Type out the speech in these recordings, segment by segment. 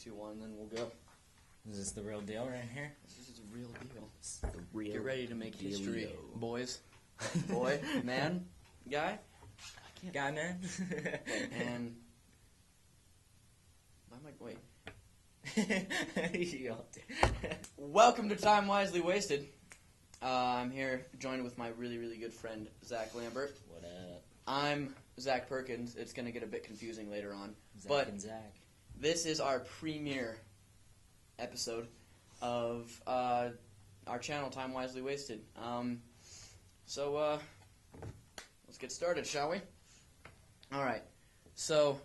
3, 2, 1, and then we'll go. Is this the real deal right here? This is a real deal. It's the real Get ready to make dealio. history, boys. Boy, man, guy. Guy, man. And I'm like, wait. Welcome to Time Wisely Wasted. I'm here joined with my really, really good friend, Zac Lambert. What up? I'm Zac Perkins. It's going to get a bit confusing later on. Zac and Zac. This is our premiere episode of our channel, Time Wisely Wasted. So let's get started, shall we? Alright, so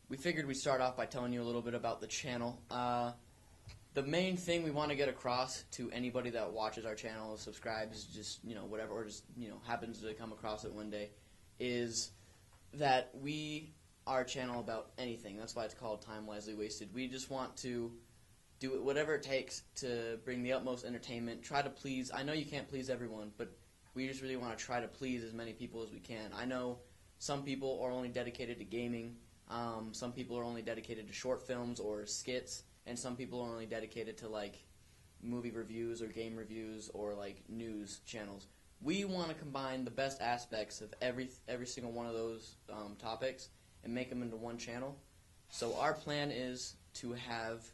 we figured we'd start off by telling you a little bit about the channel. The main thing we want to get across to anybody that watches our channel, subscribes, just, whatever, or just, happens to come across it one day, is that we are a channel about anything. That's why it's called Time Wisely Wasted. We just want to do whatever it takes to bring the utmost entertainment, try to please. I know you can't please everyone, but we just really want to try to please as many people as we can. I know some people are only dedicated to gaming, some people are only dedicated to short films or skits, and some people are only dedicated to like movie reviews or game reviews or like news channels. We want to combine the best aspects of every single one of those topics and make them into one channel. So our plan is to have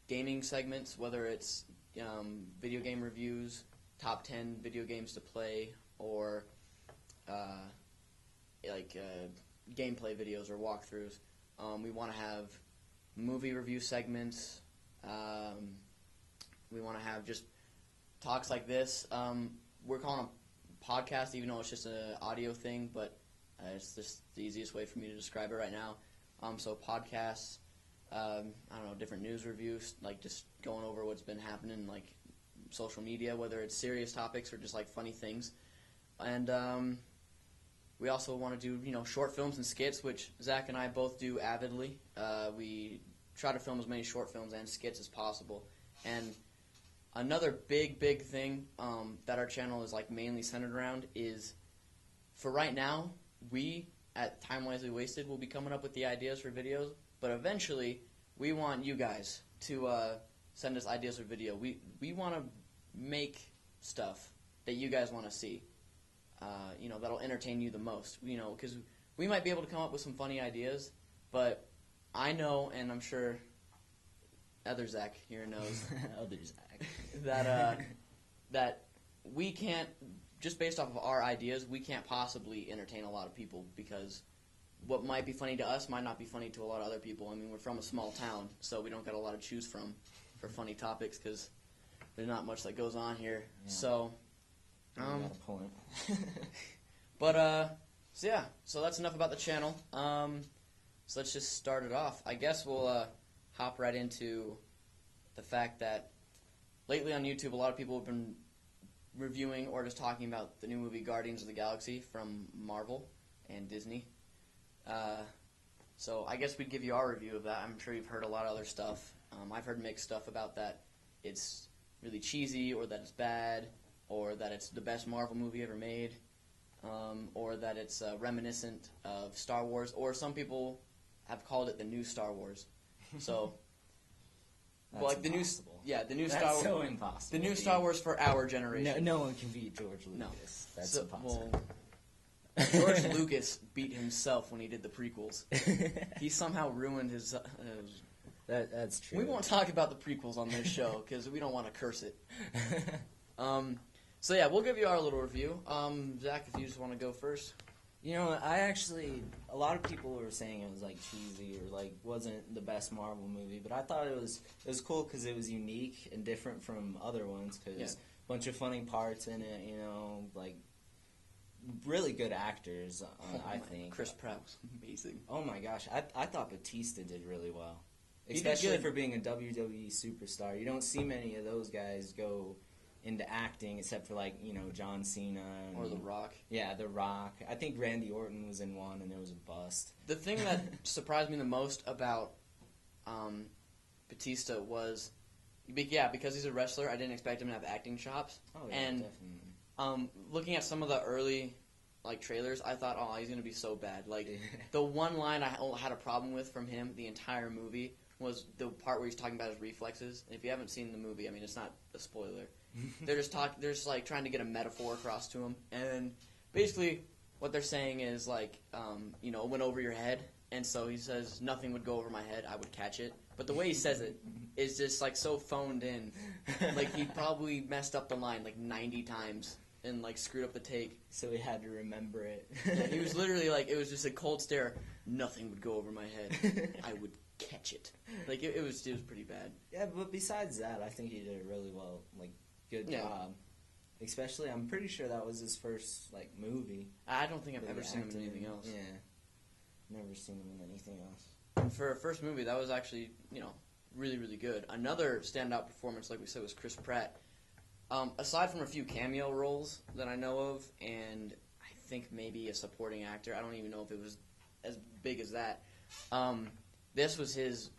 gaming segments, whether it's video game reviews, top 10 video games to play, or gameplay videos or walkthroughs. We want to have movie review segments. We want to have just talks like this. We're calling a podcast, even though it's just an audio thing, but it's just the easiest way for me to describe it right now. So podcasts, I don't know, different news reviews, like just going over what's been happening, like social media, whether it's serious topics or just like funny things. And we also want to do, short films and skits, which Zac and I both do avidly. We try to film as many short films and skits as possible. And another big thing that our channel is like mainly centered around is, for right now, we at Time Wisely Wasted will be coming up with the ideas for videos, but eventually we want you guys to send us ideas for video. We want to make stuff that you guys want to see. That'll entertain you the most. Because we might be able to come up with some funny ideas, but I know, and I'm sure other Zac here knows, Other Zac, that we can't, just based off of our ideas, we can't possibly entertain a lot of people, because what might be funny to us might not be funny to a lot of other people. I mean, we're from a small town, so we don't got a lot to choose from for funny topics, because there's not much that goes on here. Yeah. So, you got a point. So that's enough about the channel. So let's just start it off. I guess we'll hop right into the fact that lately on YouTube, a lot of people have been reviewing or just talking about the new movie Guardians of the Galaxy from Marvel and Disney. So I guess we'd give you our review of that. I'm sure you've heard a lot of other stuff. I've heard mixed stuff about that. It's really cheesy, or that it's bad, or that it's the best Marvel movie ever made, or that it's reminiscent of Star Wars, or some people have called it the new Star Wars. So, That's like impossible. the new That's Star Wars, so impossible. the new Star Wars for our generation. No one can beat George Lucas. No. That's impossible. Well, George Lucas beat himself when he did the prequels. He somehow ruined his. That's true. We won't talk about the prequels on this show because we don't want to curse it. So yeah, we'll give you our little review. Zac, if you just want to go first. A lot of people were saying it was like cheesy or like wasn't the best Marvel movie, but I thought it was cool because it was unique and different from other ones, because a bunch of funny parts in it, like really good actors. I think Chris Pratt was amazing. Oh my gosh, I thought Batista did really well, especially for being a WWE superstar. You don't see many of those guys go into acting, except for like John Cena or The Rock. Yeah, The Rock. I think Randy Orton was in one, and it was a bust. The thing that surprised me the most about Batista was, because he's a wrestler, I didn't expect him to have acting chops. Oh yeah, and definitely. Looking at some of the early like trailers, I thought, oh, he's gonna be so bad. Like the one line I had a problem with from him the entire movie was the part where he's talking about his reflexes. And if you haven't seen the movie, I mean, it's not a spoiler. They're just like trying to get a metaphor across to him, and basically what they're saying is like, you know, it went over your head, and so he says nothing would go over my head, I would catch it. But the way he says it is just like so phoned in, like he probably messed up the line like 90 times and like screwed up the take. So he had to remember it. Yeah, he was literally like, it was just a cold stare. Nothing would go over my head. I would catch it. Like it was pretty bad. Yeah, but besides that, I think he did it really well. Like, good job. Especially, I'm pretty sure that was his first like movie. I don't think I've ever seen him in anything else. Yeah, never seen him in anything else. And for a first movie, that was actually, you know, really, really good. Another standout performance, like we said, was Chris Pratt. Aside from a few cameo roles that I know of, and I think maybe a supporting actor, I don't even know if it was as big as that. This was his,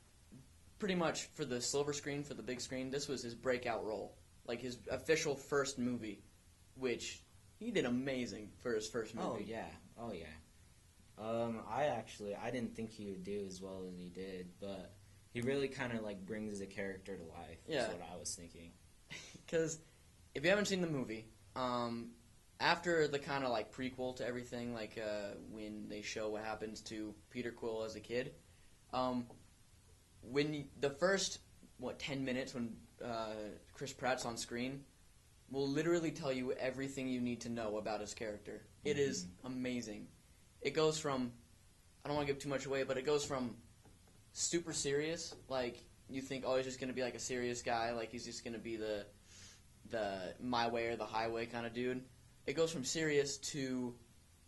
pretty much for the silver screen, for the big screen, this was his breakout role. Like his official first movie, which he did amazing for his first movie. Oh yeah. I didn't think he would do as well as he did, but he really kind of like brings the character to life. Yeah. Is what I was thinking. Because if you haven't seen the movie, after the kind of like prequel to everything, like when they show what happens to Peter Quill as a kid, when the first 10 minutes when Chris Pratt's on screen will literally tell you everything you need to know about his character. It is amazing. It goes from, I don't want to give too much away, but it goes from super serious, like you think, oh, he's just going to be like a serious guy, like he's just going to be the my way or the highway kind of dude. It goes from serious to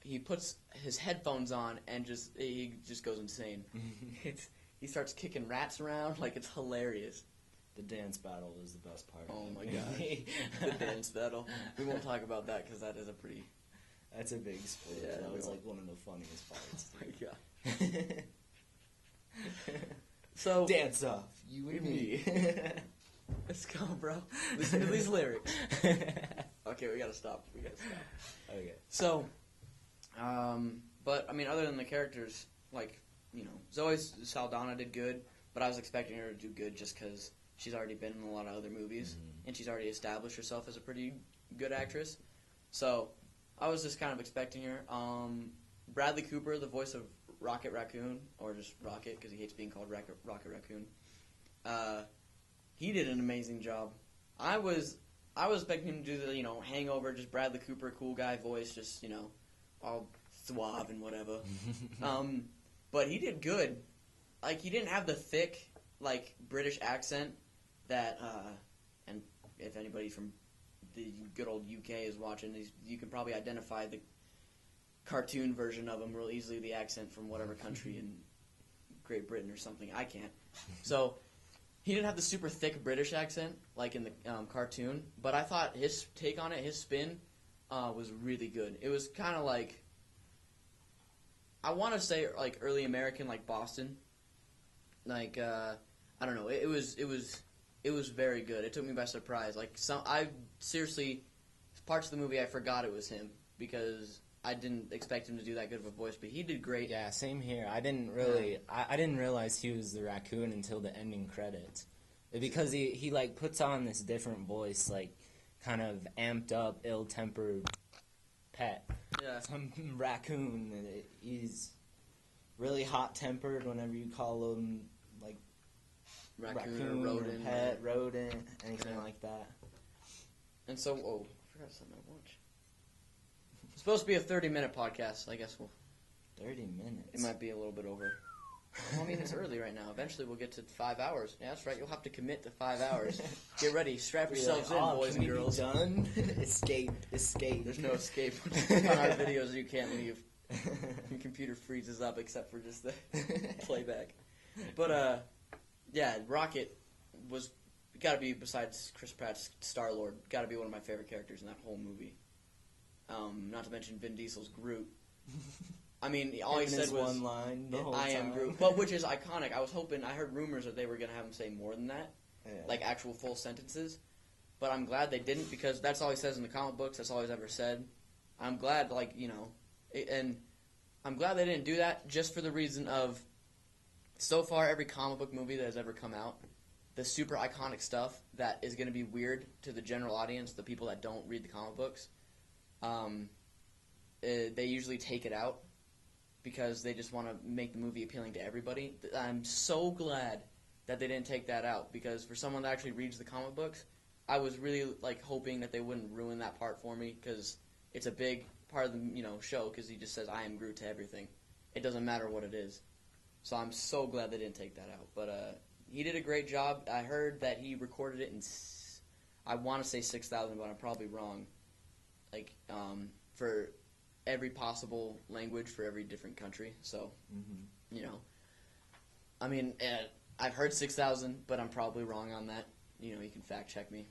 he puts his headphones on and he just goes insane. He starts kicking rats around, like it's hilarious. The dance battle was the best part. Oh my gosh, the dance battle. We won't talk about that because that is a pretty... That's a big spoiler. Yeah, that was like one of the funniest parts. Oh my god. So dance off, you and me. Let's go, bro. Listen to these lyrics. Okay, we gotta stop. Okay. So, but I mean, other than the characters, like, you know, Zoe Saldana did good, but I was expecting her to do good just because she's already been in a lot of other movies, and she's already established herself as a pretty good actress. So, I was just kind of expecting her. Bradley Cooper, the voice of Rocket Raccoon, or just Rocket, because he hates being called Rocket Raccoon, he did an amazing job. I was expecting him to do the, you know, Hangover, just Bradley Cooper, cool guy voice, just, you know, all suave and whatever. But he did good. Like, he didn't have the thick, like, British accent that, and if anybody from the good old UK is watching, you can probably identify the cartoon version of him real easily, the accent from whatever country in Great Britain or something. I can't. So, he didn't have the super thick British accent, like in the cartoon, but I thought his take on it, his spin, was really good. It was kind of like, I want to say like early American, like Boston. Like, I don't know. It was very good. It took me by surprise. Like, I seriously, parts of the movie I forgot it was him because I didn't expect him to do that good of a voice, but he did great. Yeah, same here. I didn't realize he was the raccoon until the ending credits, because he like puts on this different voice, like kind of amped up, ill-tempered pet. Yeah, some raccoon. He's really hot-tempered whenever you call him like raccoon or rodent, pet, rodent, anything like that. And so, I forgot something at lunch. It's supposed to be a 30-minute podcast. I guess 30 minutes. It might be a little bit over. Well, I mean, it's early right now. Eventually, we'll get to 5 hours. Yeah, that's right. You'll have to commit to 5 hours. Get ready. Strap yourselves in, boys and girls. Done. Escape. There's no escape on our videos. You can't leave. Your computer freezes up except for just the playback. But yeah, Rocket was got to be, besides Chris Pratt's Star-Lord, got to be one of my favorite characters in that whole movie. Not to mention Vin Diesel's Groot. I mean, all he said was one line the whole "I time. am Groot," but which is iconic. I heard rumors that they were gonna have him say more than that, like actual full sentences. But I'm glad they didn't, because that's all he says in the comic books. That's all he's ever said. I'm glad, like, you know, And I'm glad they didn't do that just for the reason of, so far, every comic book movie that has ever come out, the super iconic stuff that is going to be weird to the general audience, the people that don't read the comic books, they usually take it out because they just want to make the movie appealing to everybody. I'm so glad that they didn't take that out, because for someone that actually reads the comic books, I was really hoping that they wouldn't ruin that part for me, because it's a big part of the show, because he just says "I am Groot" to everything. It doesn't matter what it is. So I'm so glad they didn't take that out. But he did a great job. I heard that he recorded it in, I want to say 6,000, but I'm probably wrong. For every possible language for every different country. So, I mean, I've heard 6,000, but I'm probably wrong on that. You can fact check me,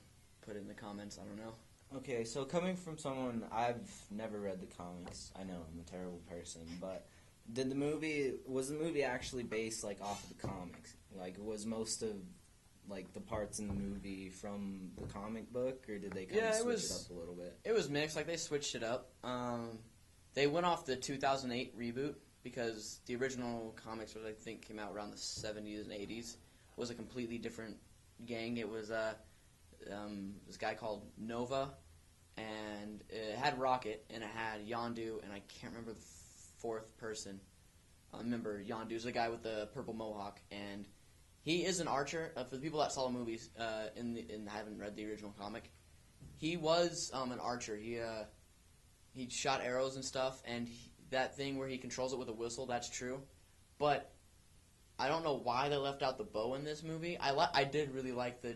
put it in the comments. I don't know. Okay, so coming from someone, I've never read the comics. I know I'm a terrible person, but was the movie actually based off of the comics? Was most of the parts in the movie from the comic book, or did they kind of switch it up a little bit? It was mixed. They switched it up. They went off the 2008 reboot, because the original comics, which I think came out around the 70s and 80s, was a completely different gang. It was this guy called Nova, and it had Rocket, and it had Yondu, and I can't remember the fourth person. I remember Yondu's the guy with the purple mohawk, and he is an archer. For the people that saw the movies and haven't read the original comic, he was an archer. He shot arrows and stuff, and that thing where he controls it with a whistle, that's true. But I don't know why they left out the bow in this movie. I did really like the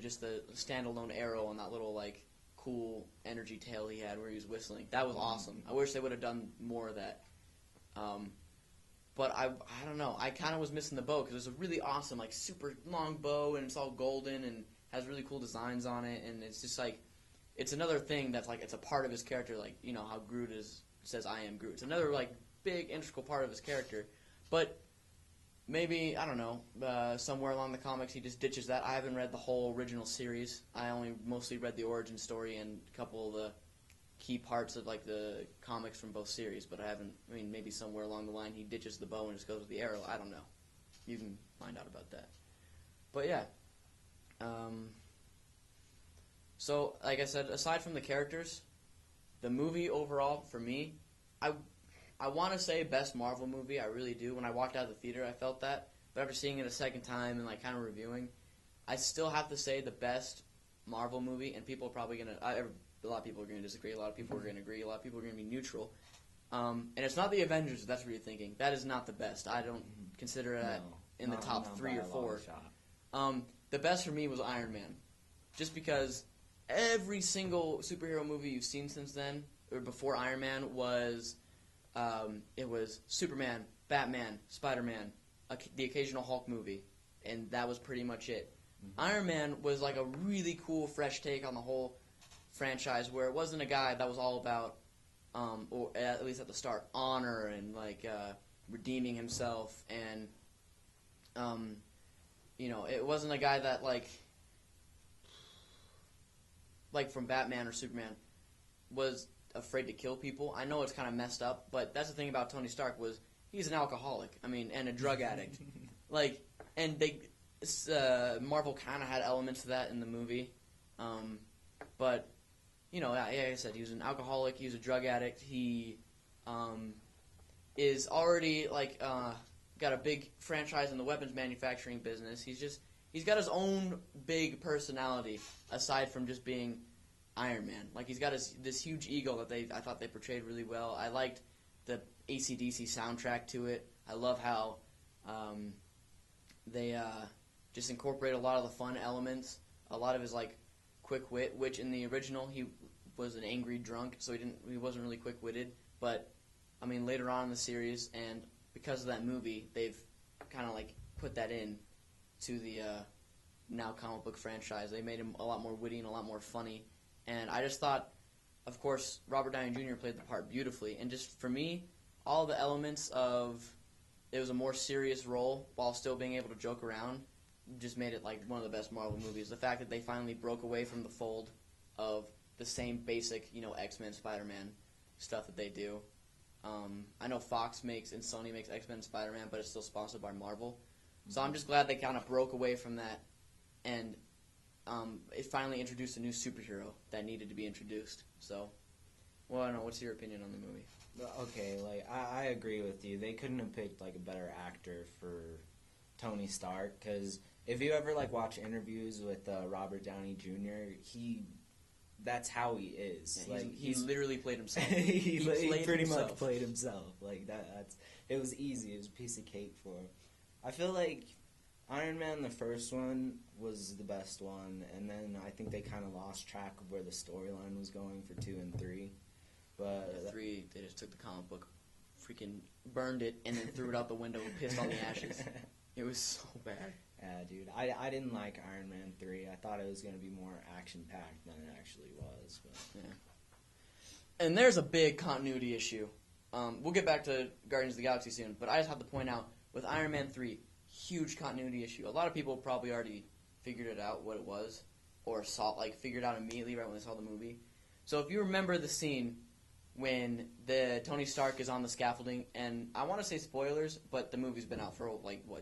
standalone arrow and that little cool energy tail he had where he was whistling. That was awesome. I wish they would have done more of that. But I don't know. I kind of was missing the bow, because it was a really awesome super long bow, and it's all golden and has really cool designs on it, and it's just it's another thing that's it's a part of his character, how Groot says "I am Groot." It's another big integral part of his character. But maybe, I don't know, somewhere along the comics he just ditches that. I haven't read the whole original series. I only mostly read the origin story and a couple of the key parts of the comics from both series, but I haven't. I mean, maybe somewhere along the line he ditches the bow and just goes with the arrow. I don't know. You can find out about that. But yeah. So, like I said, aside from the characters, the movie overall, for me, I want to say best Marvel movie. I really do. When I walked out of the theater, I felt that. But after seeing it a second time and kind of reviewing, I still have to say the best Marvel movie, and people are probably going to... A lot of people are going to disagree. A lot of people are going to agree. A lot of people are going to be neutral. And it's not the Avengers, if that's what you're thinking. That is not the best. I don't consider that in the top 3 or 4. The best for me was Iron Man. Just because every single superhero movie you've seen since then, or before Iron Man, was... it was Superman, Batman, Spider-Man, the occasional Hulk movie. And that was pretty much it. Iron Man was a really cool, fresh take on the whole franchise, where it wasn't a guy that was all about, or at least at the start, honor and redeeming himself, and it wasn't a guy that from Batman or Superman was afraid to kill people. I know it's kind of messed up, but that's the thing about Tony Stark, was he's an alcoholic. I mean, and a drug addict. And Marvel kind of had elements of that in the movie, but. Like I said, he was an alcoholic, he was a drug addict, he is already, got a big franchise in the weapons manufacturing business. He's got his own big personality, aside from just being Iron Man. He's got this huge ego that I thought they portrayed really well. I liked the AC/DC soundtrack to it. I love how they just incorporate a lot of the fun elements, a lot of his, quick wit, which in the original he was an angry drunk, so he wasn't really quick-witted. But I mean, later on in the series, and because of that movie, they've kind of put that in to the now comic book franchise. They made him a lot more witty and a lot more funny. And I just thought, of course, Robert Downey Jr. played the part beautifully. And just for me, all the elements of it was a more serious role while still being able to joke around just made it one of the best Marvel movies. The fact that they finally broke away from the fold of the same basic, X-Men, Spider-Man stuff that they do. I know Fox makes and Sony makes X-Men and Spider-Man, but it's still sponsored by Marvel. So I'm just glad they kind of broke away from that, and it finally introduced a new superhero that needed to be introduced. So, well, I don't know. What's your opinion on the movie? Okay, like, I agree with you. They couldn't have picked, like, a better actor for Tony Stark, because if you ever, like, watch interviews with Robert Downey Jr., that's how he is. Yeah, like he literally played himself. he pretty himself. much played himself. Like, it was easy. It was a piece of cake for him. I feel like Iron Man, the first one, was the best one, and then I think they kind of lost track of where the storyline was going for 2 and 3. But 3, they just took the comic book, freaking burned it, and then threw it out the window and pissed on the ashes. It was so bad. Yeah, dude. I didn't like Iron Man 3. I thought it was going to be more action-packed than it actually was. But. Yeah. And there's a big continuity issue. We'll get back to Guardians of the Galaxy soon, but I just have to point out, with Iron Man 3, huge continuity issue. A lot of people probably already figured it out, what it was, or figured out immediately right when they saw the movie. So if you remember the scene when the Tony Stark is on the scaffolding, and I want to say spoilers, but the movie's been out for,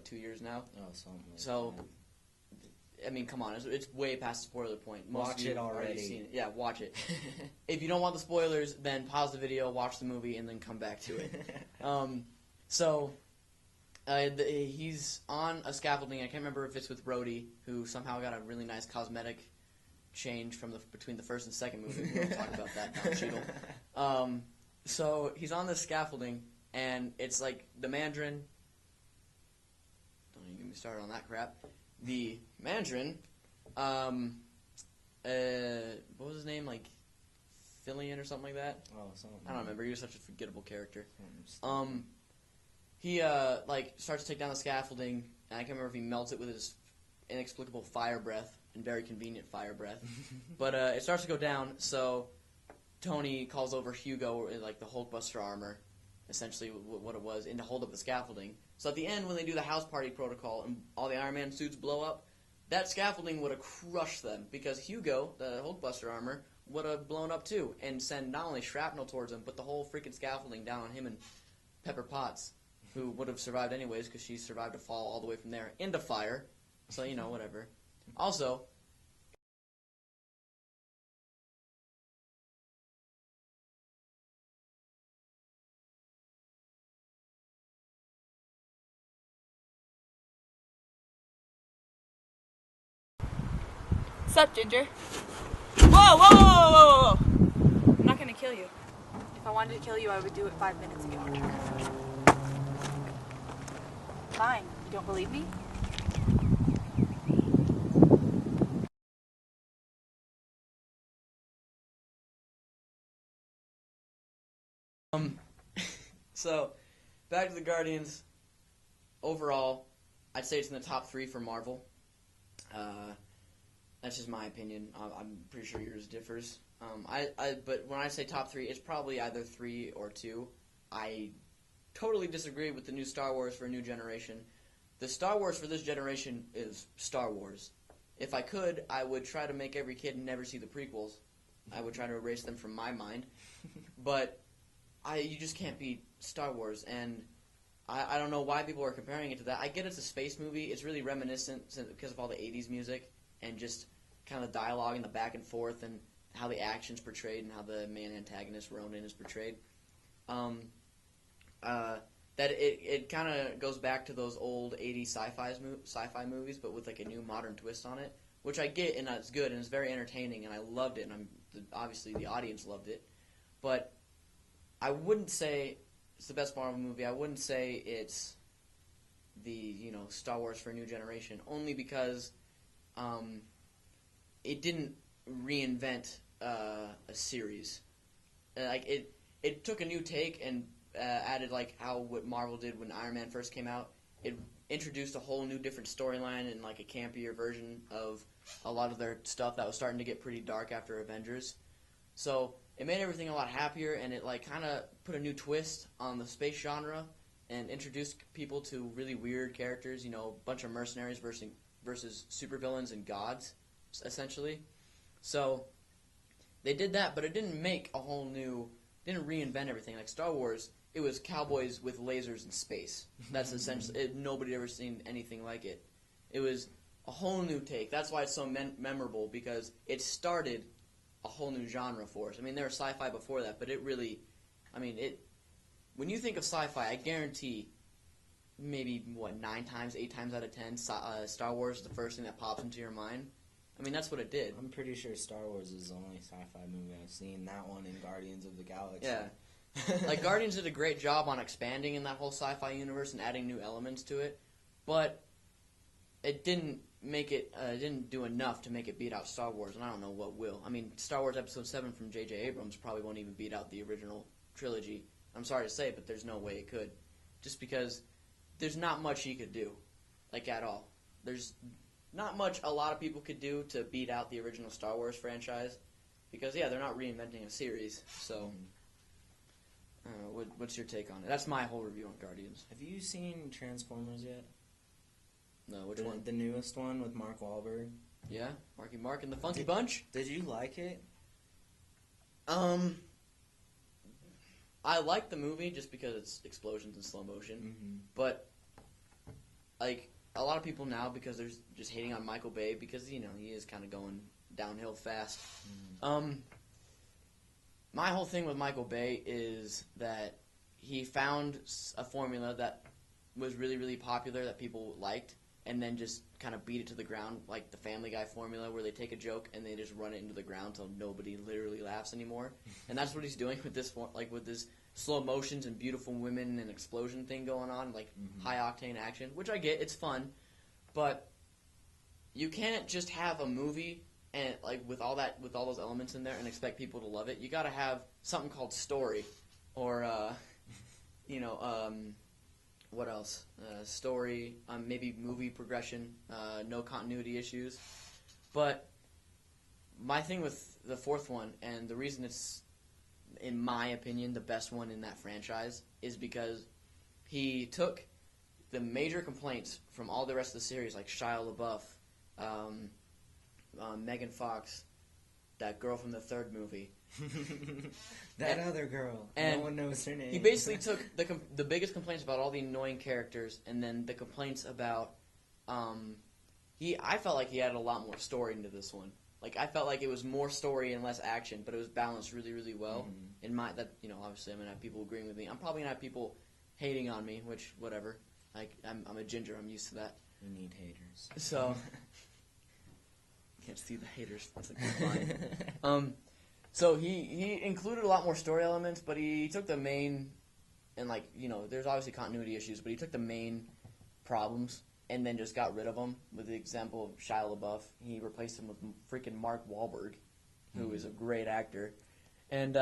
2 years now? Oh, something like so, that. I mean, come on, it's way past the spoiler point. Watch it already. Seen it. Yeah, watch it. If you don't want the spoilers, then pause the video, watch the movie, and then come back to it. He's on a scaffolding. I can't remember if it's with Rhodey, who somehow got a really nice cosmetic change between the first and second movie. We'll talk about that down Cheadle. So he's on the scaffolding, and it's like the Mandarin. Don't even get me started on that crap. The Mandarin, what was his name? Like Fillion or something like that? Oh, something. I don't remember. He was such a forgettable character. He starts to take down the scaffolding, and I can't remember if he melts it with his inexplicable fire breath, and very convenient fire breath. But it starts to go down, so Tony calls over Hugo, like the Hulkbuster armor, essentially what it was, and to hold up the scaffolding. So at the end, when they do the house party protocol and all the Iron Man suits blow up, that scaffolding would have crushed them, because Hugo, the Hulkbuster armor, would have blown up too, and send not only shrapnel towards him, but the whole freaking scaffolding down on him and Pepper Potts, who would have survived anyways, because she survived to fall all the way from there into fire. So, whatever. Also, Sup, Ginger? Whoa, whoa, whoa, whoa, whoa, whoa! I'm not gonna kill you. If I wanted to kill you, I would do it 5 minutes ago. Fine. You don't believe me? So, back to the Guardians. Overall, I'd say it's in the top 3 for Marvel. That's just my opinion. I'm pretty sure yours differs. But when I say top 3, it's probably either 3 or 2. I totally disagree with the new Star Wars for a new generation. The Star Wars for this generation is Star Wars. If I could, I would try to make every kid never see the prequels. I would try to erase them from my mind. But you just can't beat Star Wars, and I don't know why people are comparing it to that. I get it's a space movie. It's really reminiscent because of all the 80s music and just kind of dialogue and the back and forth and how the action's portrayed and how the main antagonist, Ronan, is portrayed. That it kind of goes back to those old 80s sci-fi movies, but with like a new modern twist on it, which I get, and it's good, and it's very entertaining, and I loved it, and obviously the audience loved it. But I wouldn't say it's the best Marvel movie. I wouldn't say it's the Star Wars for a new generation, only because it didn't reinvent a series. It took a new take and added what Marvel did when Iron Man first came out. It introduced a whole new different storyline and like a campier version of a lot of their stuff that was starting to get pretty dark after Avengers. So it made everything a lot happier, and it kind of put a new twist on the space genre and introduced people to really weird characters. A bunch of mercenaries versus supervillains and gods, essentially. So they did that, but it didn't make didn't reinvent everything. Like Star Wars it was cowboys with lasers in space. That's essentially nobody ever seen anything like it. It was a whole new take. That's why it's so memorable, because it started a whole new genre for us. I mean, there was sci-fi before that, but it really, I mean, it. When you think of sci-fi, I guarantee maybe 8 times out of 10, Star Wars is the first thing that pops into your mind. I mean, that's what it did. I'm pretty sure Star Wars is the only sci-fi movie I've seen. That one and Guardians of the Galaxy. Yeah. Like, Guardians did a great job on expanding in that whole sci-fi universe and adding new elements to it, but it didn't make it, didn't do enough to make it beat out Star Wars, and I don't know what will. I mean, Star Wars Episode 7 from J.J. Abrams probably won't even beat out the original trilogy. I'm sorry to say, but there's no way it could. Just because there's not much he could do, like, at all. There's not much a lot of people could do to beat out the original Star Wars franchise, because, yeah, they're not reinventing a series, so... what's your take on it? That's my whole review on Guardians. Have you seen Transformers yet? No, which one? The newest one with Mark Wahlberg. Yeah, Marky Mark and the Funky Bunch. Did you like it? I like the movie just because it's explosions in slow motion. Mm-hmm. But, like, a lot of people now, because they're just hating on Michael Bay, because, you know, he is kind of going downhill fast. Mm-hmm. My whole thing with Michael Bay is that he found a formula that was really, really popular that people liked, and then just kind of beat it to the ground, like the Family Guy formula, where they take a joke and they just run it into the ground until nobody literally laughs anymore. And that's what he's doing with this, like with this slow motions and beautiful women and explosion thing going on, like high octane action, which I get, it's fun, but you can't just have a movie and like with all those elements in there and expect people to love it. You got to have something called story, or what else? Story, maybe movie progression, no continuity issues. But my thing with the fourth one, and the reason it's, in my opinion, the best one in that franchise, is because he took the major complaints from all the rest of the series, like Shia LaBeouf, Megan Fox, that girl from the third movie. Other girl. No one knows her name. He basically took the biggest complaints about all the annoying characters, and then the complaints about I felt like he added a lot more story into this one. Like, I felt like it was more story and less action, but it was balanced really, really well. Obviously I'm gonna have people agreeing with me. I'm probably gonna have people hating on me, which whatever. Like, I'm a ginger. I'm used to that. We need haters. So. Can't see the haters. That's like fine. So he included a lot more story elements, but he took the main, and there's obviously continuity issues, but he took the main problems and then just got rid of them. With the example of Shia LaBeouf, he replaced him with freaking Mark Wahlberg, who is a great actor, and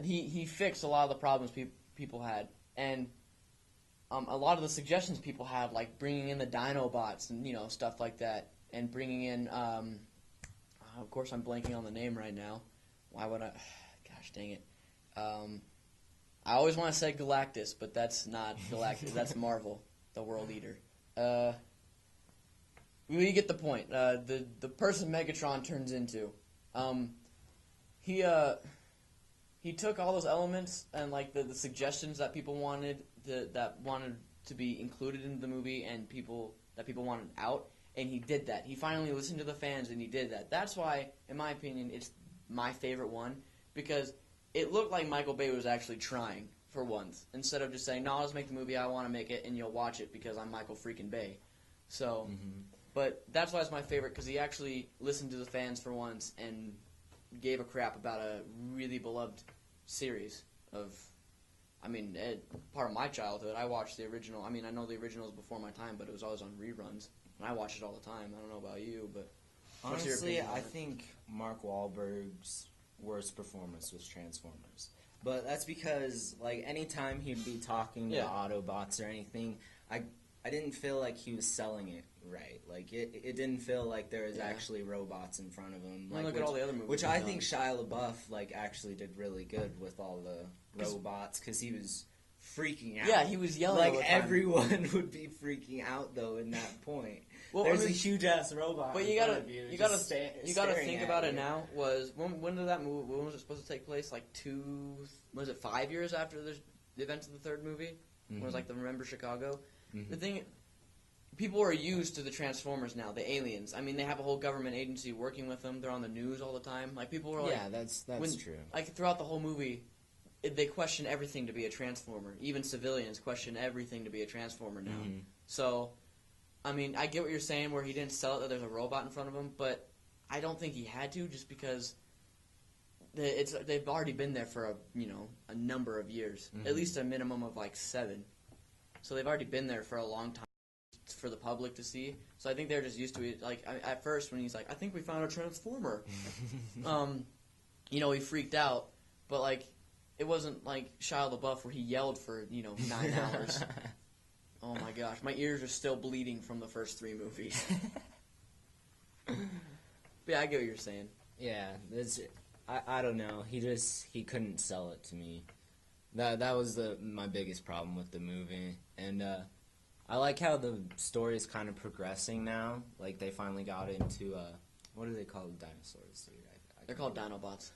he fixed a lot of the problems people had, and a lot of the suggestions people had, like bringing in the Dinobots and stuff like that. And bringing in, of course I'm blanking on the name right now. Why would I? Gosh dang it. I always want to say Galactus, but that's not Galactus. That's Marvel, the World Eater. You get the point. The person Megatron turns into. He took all those elements and like the suggestions that people wanted that wanted to be included in the movie and people wanted out. And he did that. He finally listened to the fans, and he did that. That's why, in my opinion, it's my favorite one, because it looked like Michael Bay was actually trying for once, instead of just saying, no, let's make the movie I want to make it, and you'll watch it because I'm Michael freaking Bay. So, but that's why it's my favorite, because he actually listened to the fans for once and gave a crap about a really beloved series of, part of my childhood. I watched the original. I know the original was before my time, but it was always on reruns. And I watch it all the time. I don't know about you, but honestly, I think Mark Wahlberg's worst performance was Transformers. But that's because, like, anytime he'd be talking to Autobots or anything, I didn't feel like he was selling it right. Like, it didn't feel like there was actually robots in front of him. Like, look at all the other movies. Which I think Shia LaBeouf, like, actually did really good with all the robots, because he was freaking out. Yeah, he was yelling all the time. Everyone would be freaking out, though, in that point. Well, there's a huge ass robot. But you gotta think about it now. When did that movie? When was it supposed to take place? Like 5 years after the events of the third movie, when it was like the Remember Chicago. Mm-hmm. The thing, people are used to the Transformers now, the aliens. I mean, they have a whole government agency working with them. They're on the news all the time. Like people are like, yeah, that's true. Like throughout the whole movie, they question everything to be a Transformer. Even civilians question everything to be a Transformer now. Mm-hmm. So, I mean, I get what you're saying where he didn't sell it that there's a robot in front of him, but I don't think he had to just because they've already been there for a number of years, at least a minimum of like 7. So they've already been there for a long time for the public to see. So I think they're just used to it. Like at first when he's like, I think we found a Transformer, he freaked out, but like it wasn't like Shia LaBeouf where he yelled for 9 hours. Oh my gosh, my ears are still bleeding from the first 3 movies. But yeah, I get what you're saying. Yeah, I don't know. He couldn't sell it to me. That was my biggest problem with the movie. And I like how the story is kind of progressing now. Like they finally got into what do they call the dinosaurs? They're called Dinobots.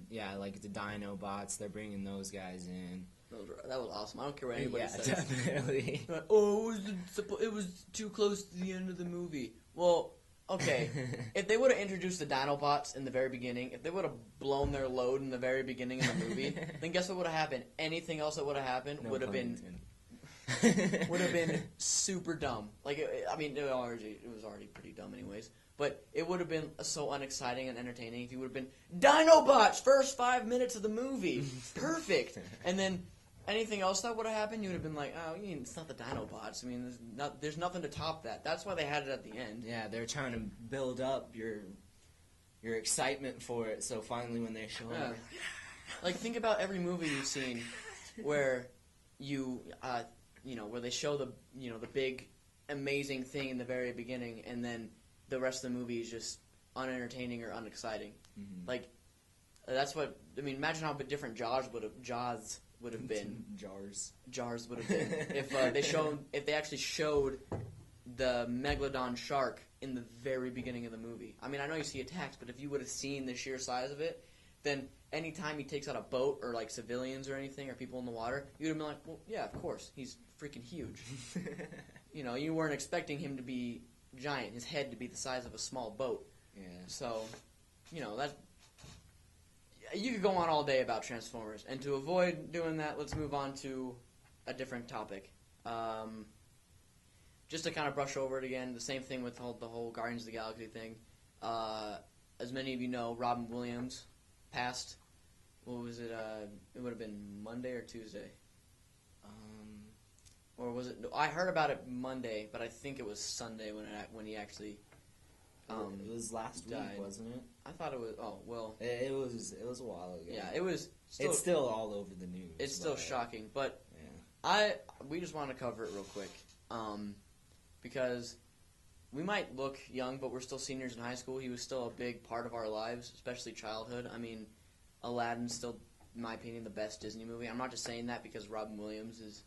Yeah, like the Dinobots. They're bringing those guys in. That was awesome. I don't care what anybody says. Yeah, definitely. Like, it was too close to the end of the movie. Well, okay. If they would have introduced the Dinobots in the very beginning, if they would have blown their load in the very beginning of the movie, then guess what would have happened? Anything else that would have happened would have been super dumb. Like, it was already pretty dumb anyways. But it would have been so unexciting and entertaining if you would have been Dinobots first 5 minutes of the movie, perfect. And then anything else that would have happened, you would have been like, oh, it's not the Dinobots. I mean, there's nothing to top that. That's why they had it at the end. Yeah, they're trying to build up your excitement for it. So finally, when they show up, like think about every movie you've seen where where they show the big amazing thing in the very beginning, and then the rest of the movie is just unentertaining or unexciting. Mm-hmm. Like that's what I mean. Imagine how different Jaws would have been. Jars would have been if they actually showed the megalodon shark in the very beginning of the movie. I mean, I know you see attacks, but if you would have seen the sheer size of it, then anytime he takes out a boat or like civilians or anything or people in the water, you'd have been like, well, yeah, of course, he's freaking huge. You weren't expecting him to be giant, his head to be the size of a small boat. Yeah. So, that's. You could go on all day about Transformers, and to avoid doing that, let's move on to a different topic. Just to kind of brush over it again, the same thing with the whole Guardians of the Galaxy thing. As many of you know, Robin Williams passed. What was it? It would have been Monday or Tuesday. Or was it? I heard about it Monday, but I think it was Sunday when he actually. It was last week, died. Wasn't it? I thought it was. Oh well. It was a while ago. Yeah, it was. It's still all over the news. It's still shocking, but yeah. We just want to cover it real quick, because we might look young, but we're still seniors in high school. He was still a big part of our lives, especially childhood. I mean, Aladdin's still, in my opinion, the best Disney movie. I'm not just saying that because Robin Williams is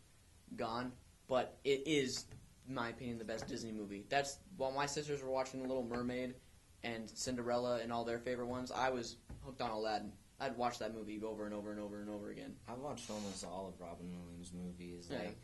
gone, but it is, in my opinion, the best Disney movie. That's while my sisters were watching The Little Mermaid and Cinderella and all their favorite ones, I was hooked on Aladdin. I'd watch that movie over and over and over and over again. I've watched almost all of Robin Williams' movies. Yeah. Like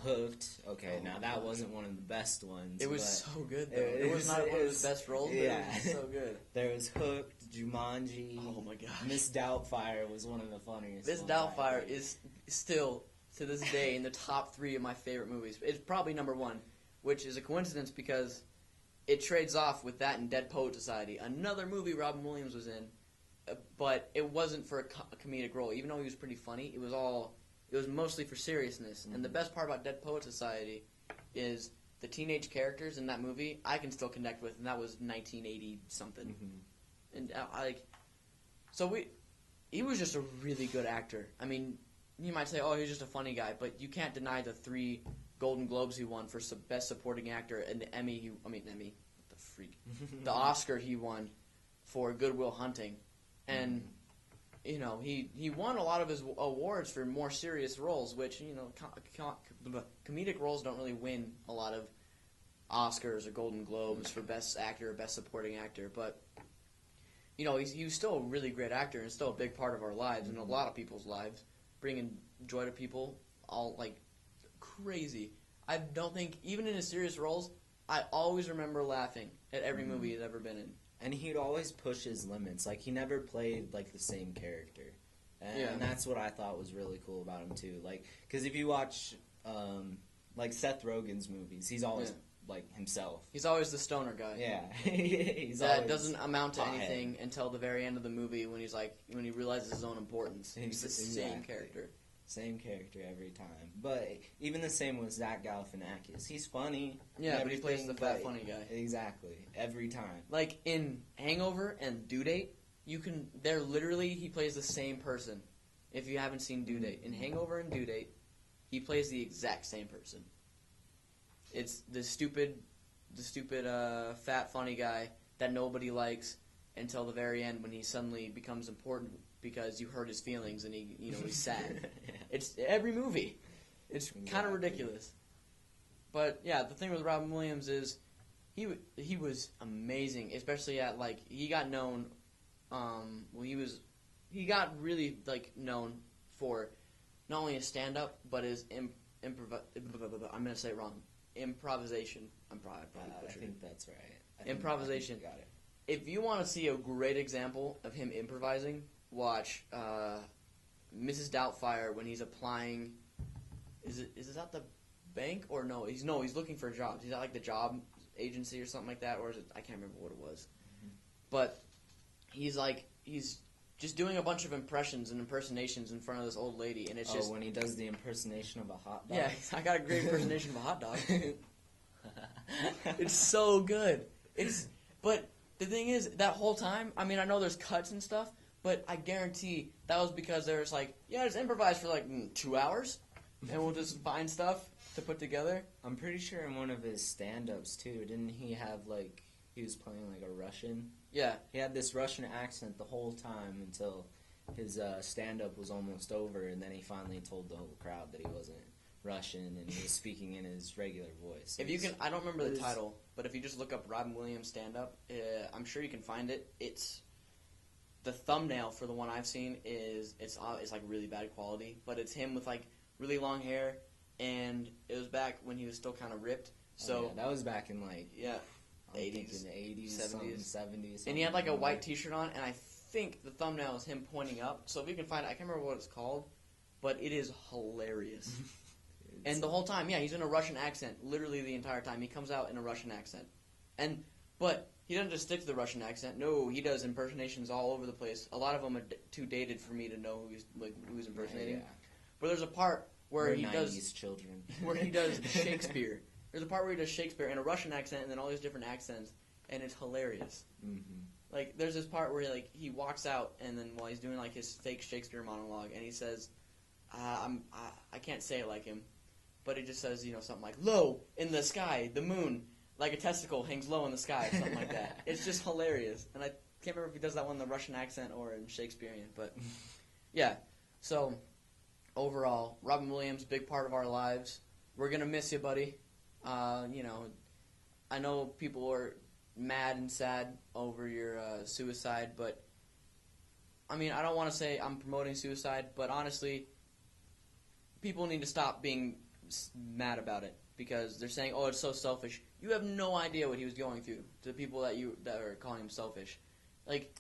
Hooked. Okay, now that wasn't one of the best ones. It was so good, though. It was not one of his best roles, but it was so good. There was Hooked, Jumanji. Oh my gosh. Miss Doubtfire was one of the funniest. Miss Doubtfire is still, to this day, in the top 3 of my favorite movies. It's probably number 1, which is a coincidence because it trades off with that and Dead Poet Society, another movie Robin Williams was in, but it wasn't for a comedic role. Even though he was pretty funny, it was mostly for seriousness. Mm-hmm. And the best part about Dead Poet Society is the teenage characters in that movie I can still connect with, and that was 1980 something. Mm-hmm. And he was just a really good actor. I mean, you might say, oh, he's just a funny guy, but you can't deny the 3 Golden Globes he won for Best Supporting Actor, and the Emmy, what the freak, the Oscar he won for Good Will Hunting, and he won a lot of his awards for more serious roles, which comedic roles don't really win a lot of Oscars or Golden Globes for Best Actor or Best Supporting Actor, but he was still a really great actor and still a big part of our lives and a lot of people's lives, bringing joy to people all like crazy. I don't think even in his serious roles, I always remember laughing at every movie he's ever been in. And he'd always push his limits. Like, he never played, like, the same character. And that's what I thought was really cool about him, too. Like, because if you watch, like, Seth Rogen's movies, he's always, like, himself. He's always the stoner guy. Yeah. He's that doesn't amount to pothead. anything until the very end of the movie when when he realizes his own importance. He's the same character. Same character every time. But even the same with Zach Galifianakis. He's funny. Yeah, but he plays the fat funny guy. Exactly. Every time. Like in Hangover and Due Date, they're literally, he plays the same person. If you haven't seen Due Date. In Hangover and Due Date, he plays the exact same person. It's the stupid fat funny guy that nobody likes until the very end when he suddenly becomes important because you hurt his feelings and he's sad. It's every movie. It's kind of ridiculous. But yeah, the thing with Robin Williams is he was amazing, especially at he got known. He got really known for not only his stand up but his I'm gonna say it wrong. Improvisation. I think that's right. Improvisation. Got it. If you want to see a great example of him improvising, watch Mrs. Doubtfire when he's applying. Is it at the bank or no? He's looking for jobs. He's at the job agency or something like that, or is it? I can't remember what it was. But he's just doing a bunch of impressions and impersonations in front of this old lady, and it's just when he does the impersonation of a hot dog. Yeah, I got a great impersonation of a hot dog. It's so good. But the thing is, that whole time, I mean, I know there's cuts and stuff, but I guarantee that was because there was just improvise for 2 hours, and we'll just find stuff to put together. I'm pretty sure in one of his stand-ups, too, didn't he have, he was playing, a Russian? Yeah. He had this Russian accent the whole time until his stand-up was almost over, and then he finally told the whole crowd that he wasn't Russian, and he was speaking in his regular voice. If you can, I don't remember the title, but if you just look up Robin Williams stand-up, I'm sure you can find it. It's the thumbnail for the one I've seen it's really bad quality, but it's him with really long hair, and it was back when he was still kind of ripped. So that was back in 80s, 70s, and he had a white T-shirt on, and I think the thumbnail is him pointing up. So if you can find it, I can't remember what it's called, but it is hilarious. And the whole time, he's in a Russian accent, literally the entire time. He comes out in a Russian accent. But he doesn't just stick to the Russian accent. No, he does impersonations all over the place. A lot of them are too dated for me to know who he's impersonating. Yeah. But there's a part where he 90s does children. where he does Shakespeare. There's a part where he does Shakespeare in a Russian accent and then all these different accents, and it's hilarious. Mm-hmm. There's this part where he walks out, and then while he's doing his fake Shakespeare monologue, and he says, I can't say it like him. But it just says, something like, low in the sky, the moon, like a testicle hangs low in the sky, something like that. It's just hilarious. And I can't remember if he does that one in the Russian accent or in Shakespearean. But, yeah. So, overall, Robin Williams, big part of our lives. We're going to miss you, buddy. I know people are mad and sad over your suicide, but, I mean, I don't want to say I'm promoting suicide, but honestly, people need to stop being mad about it because they're saying, "Oh, it's so selfish." You have no idea what he was going through. To the people that are calling him selfish,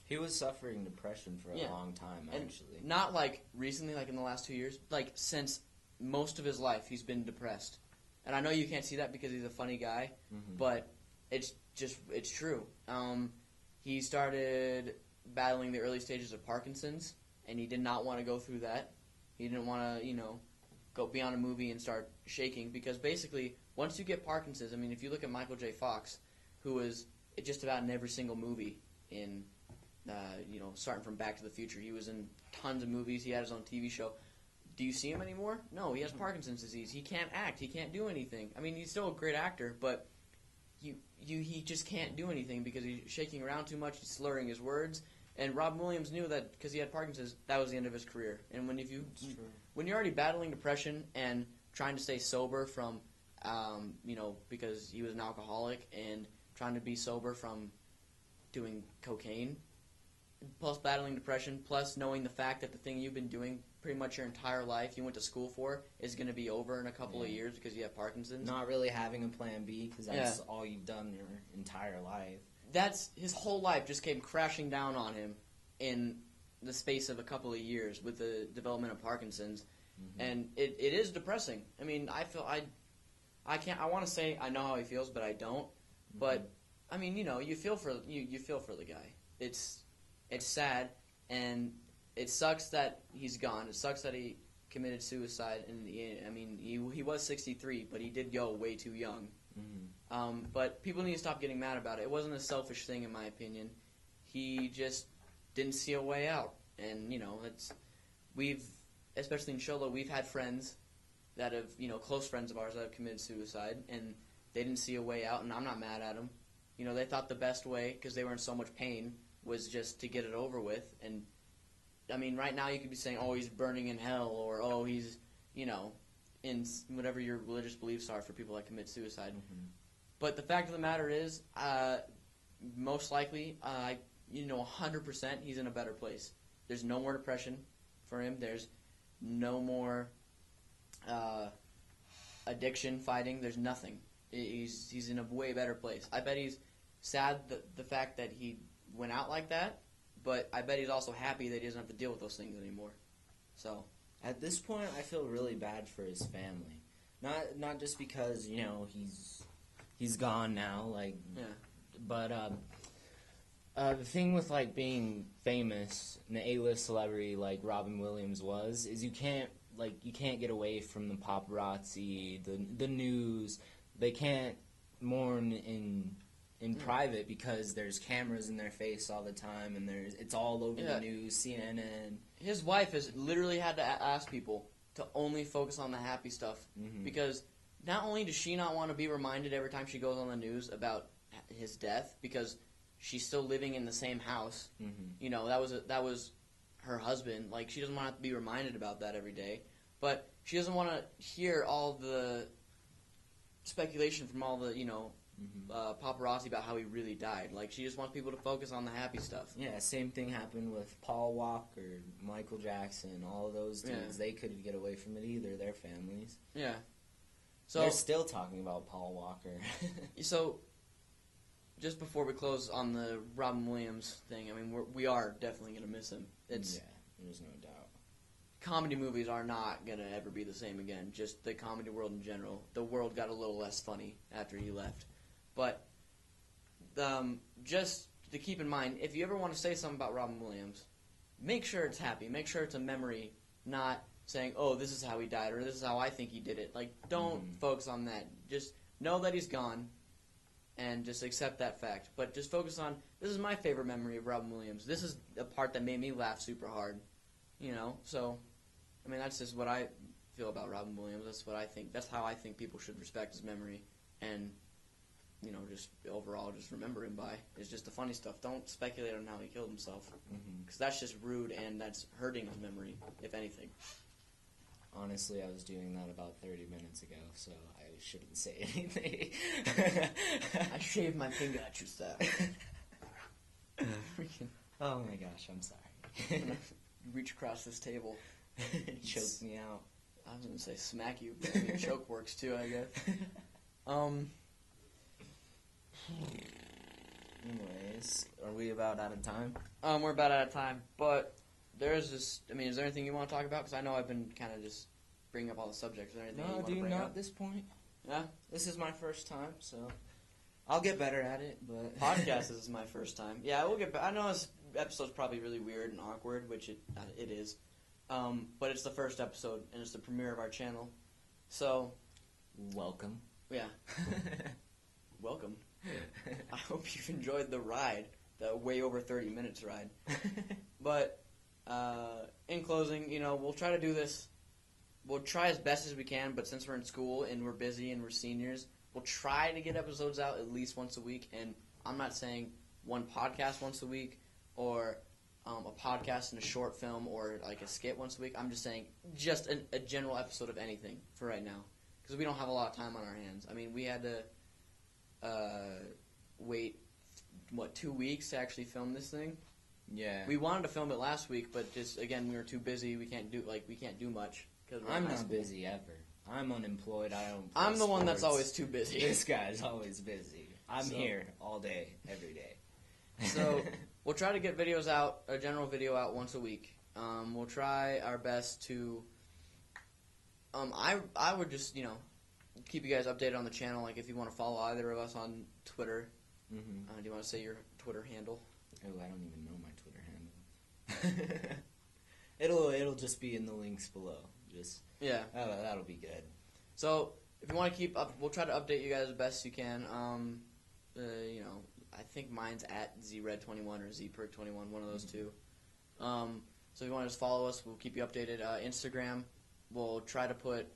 he was suffering depression for a long time, actually. And not recently, in the last 2 years, since most of his life, he's been depressed. And I know you can't see that because he's a funny guy, but it's true. He started battling the early stages of Parkinson's, and he did not want to go through that. He didn't want to, go be on a movie and start shaking because basically once you get Parkinson's, I mean, if you look at Michael J. Fox, who was just about in every single movie in, starting from Back to the Future, he was in tons of movies. He had his own TV show. Do you see him anymore? No, he has Parkinson's disease. He can't act. He can't do anything. I mean, he's still a great actor, but he just can't do anything because he's shaking around too much. He's slurring his words. And Robin Williams knew that because he had Parkinson's, that was the end of his career. And when you're already battling depression and trying to stay sober from, because he was an alcoholic and trying to be sober from doing cocaine, plus battling depression, plus knowing the fact that the thing you've been doing pretty much your entire life, you went to school for, is going to be over in a couple of years because you have Parkinson's. Not really having a plan B because that's all you've done your entire life. That's his whole life just came crashing down on him in the space of a couple of years with the development of Parkinson's, and it is depressing. I mean, I want to say I know how he feels, but I don't. But I mean, you feel for you feel for the guy. It's sad, and it sucks that he's gone. It sucks that he committed suicide, and he was 63, but he did go way too young. But people need to stop getting mad about it. It wasn't a selfish thing, in my opinion. He just didn't see a way out, and we've, especially in Sholo, we've had friends that have, close friends of ours that have committed suicide, and they didn't see a way out, and I'm not mad at them. They thought the best way, because they were in so much pain, was just to get it over with. And I mean, right now you could be saying, oh, he's burning in hell, or oh, he's, in whatever your religious beliefs are for people that commit suicide. But the fact of the matter is, most likely, 100% he's in a better place. There's no more depression for him. There's no more addiction fighting. There's nothing. He's in a way better place. I bet he's sad the fact that he went out like that, but I bet he's also happy that he doesn't have to deal with those things anymore. So at this point, I feel really bad for his family. Not just because he's gone now, but the thing with being famous, an A-list celebrity like Robin Williams is you can't get away from the paparazzi, the news. They can't mourn in private because there's cameras in their face all the time, and it's all over the news, CNN. His wife has literally had to ask people to only focus on the happy stuff because not only does she not want to be reminded every time she goes on the news about his death because she's still living in the same house. That was her husband. She doesn't want to be reminded about that every day, but she doesn't want to hear all the speculation from all the paparazzi about how he really died. She just wants people to focus on the happy stuff. Yeah, same thing happened with Paul Walker, Michael Jackson, all of those dudes. They couldn't get away from it either, their families. Yeah. So they're still talking about Paul Walker. So, just before we close on the Robin Williams thing, I mean, we are definitely going to miss him. There's no doubt. Comedy movies are not going to ever be the same again. Just the comedy world in general. The world got a little less funny after he left. But just to keep in mind, if you ever want to say something about Robin Williams, make sure it's happy. Make sure it's a memory, not saying, oh, this is how he died, or this is how I think he did it. Don't focus on that. Just know that he's gone, and just accept that fact. But just focus on, this is my favorite memory of Robin Williams. This is the part that made me laugh super hard. So, I mean, that's just what I feel about Robin Williams. That's what I think. That's how I think people should respect his memory. And, just overall, just remember him by. It's just the funny stuff. Don't speculate on how he killed himself. Because that's just rude, and that's hurting his memory, if anything. Honestly, I was doing that about 30 minutes ago, so I shouldn't say anything. I shaved my finger at you, sir. Oh my gosh, I'm sorry. Reach across this table. Choke me out. I was going to say smack you, but I mean, choke works too, I guess. Anyways, are we about out of time? We're about out of time, but there's this, I mean, is there anything you want to talk about? Because I know I've been kind of just bringing up all the subjects. Is there anything you want to bring up? Not at this point. Yeah? This is my first time, so I'll get better at it, but... Podcast is my first time. Yeah, we'll get I know this episode's probably really weird and awkward, which it is. But it's the first episode, and it's the premiere of our channel. So... Welcome. Yeah. Welcome. I hope you've enjoyed the ride, the way over 30 minutes ride. But in closing, we'll try to do this. We'll try as best as we can, but since we're in school and we're busy and we're seniors, we'll try to get episodes out at least once a week. And I'm not saying one podcast once a week or a podcast and a short film or a skit once a week. I'm just saying just a general episode of anything for right now because we don't have a lot of time on our hands. I mean, we had to wait, 2 weeks to actually film this thing? Yeah. We wanted to film it last week, but just again we were too busy. We can't do much. Cause I'm not busy ever. I'm unemployed. I'm the one that's sports. always too busy. This guy's always busy. I'm here all day, every day. So we'll try to get videos out, a general video out once a week. We'll try our best to. I would just keep you guys updated on the channel. Like if you want to follow either of us on Twitter. Mm-hmm. Do you want to say your Twitter handle? Oh, I don't even know my Twitter handle. It'll just be in the links below. That'll be good. So if you want to keep up, we'll try to update you guys as best you can. I think mine's at ZRed21 or ZPerk21, one of those two. So if you want to just follow us, we'll keep you updated. Instagram, we'll try to put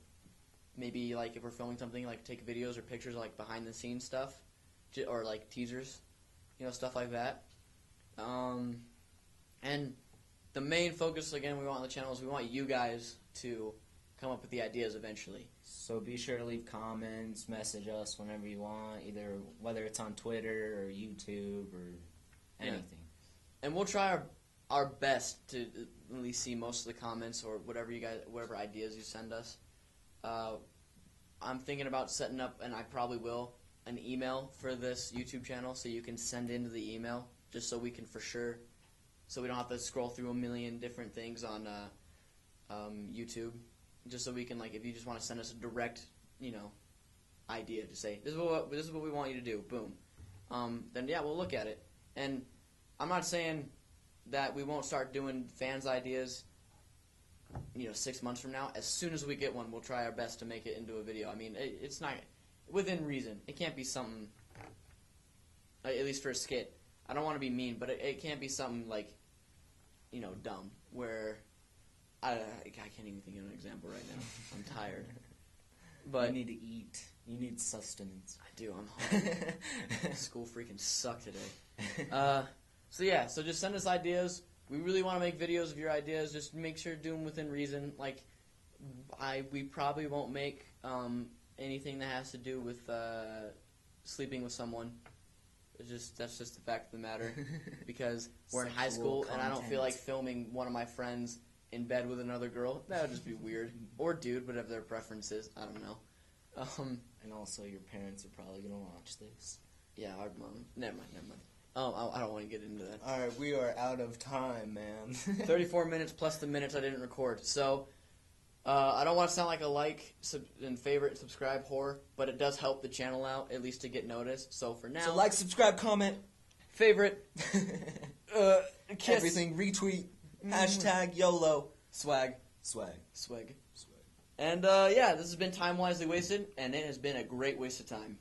maybe like if we're filming something, like take videos or pictures like behind the scenes stuff, or like teasers, stuff like that. And the main focus again we want on the channel is we want you guys to come up with the ideas eventually. So be sure to leave comments, message us whenever you want, either whether it's on Twitter or YouTube or anything. Yeah. And we'll try our best to at least see most of the comments or whatever ideas you send us. I'm thinking about setting up, and I probably will, an email for this YouTube channel so you can send into the email just so we can for sure, so we don't have to scroll through a million different things on YouTube. Just so we can, like, if you just want to send us a direct, idea to say, this is what we want you to do, boom. Then, yeah, we'll look at it. And I'm not saying that we won't start doing fans' ideas, 6 months from now. As soon as we get one, we'll try our best to make it into a video. I mean, it's not within reason. It can't be something, at least for a skit. I don't want to be mean, but it can't be something, like, dumb, where... I can't even think of an example right now. I'm tired. But you need to eat. You need sustenance. I do. I'm hungry. School freaking sucked today. So just send us ideas. We really want to make videos of your ideas. Just make sure to do them within reason. Like, we probably won't make anything that has to do with sleeping with someone. That's just the fact of the matter. Because we're in high school, and I don't feel like filming one of my friends in bed with another girl. That would just be weird. Or dude, whatever their preference is. I don't know. And also, your parents are probably going to watch this. Yeah, our mom. Never mind. I don't want to get into that. Alright, we are out of time, man. 34 minutes plus the minutes I didn't record. So, I don't want to sound like a and favorite, subscribe whore, but it does help the channel out, at least to get noticed. So for now... So like, subscribe, comment. Favorite. Kiss. Everything, retweet. Hashtag YOLO. Swag. And, this has been Time Wisely Wasted, and it has been a great waste of time.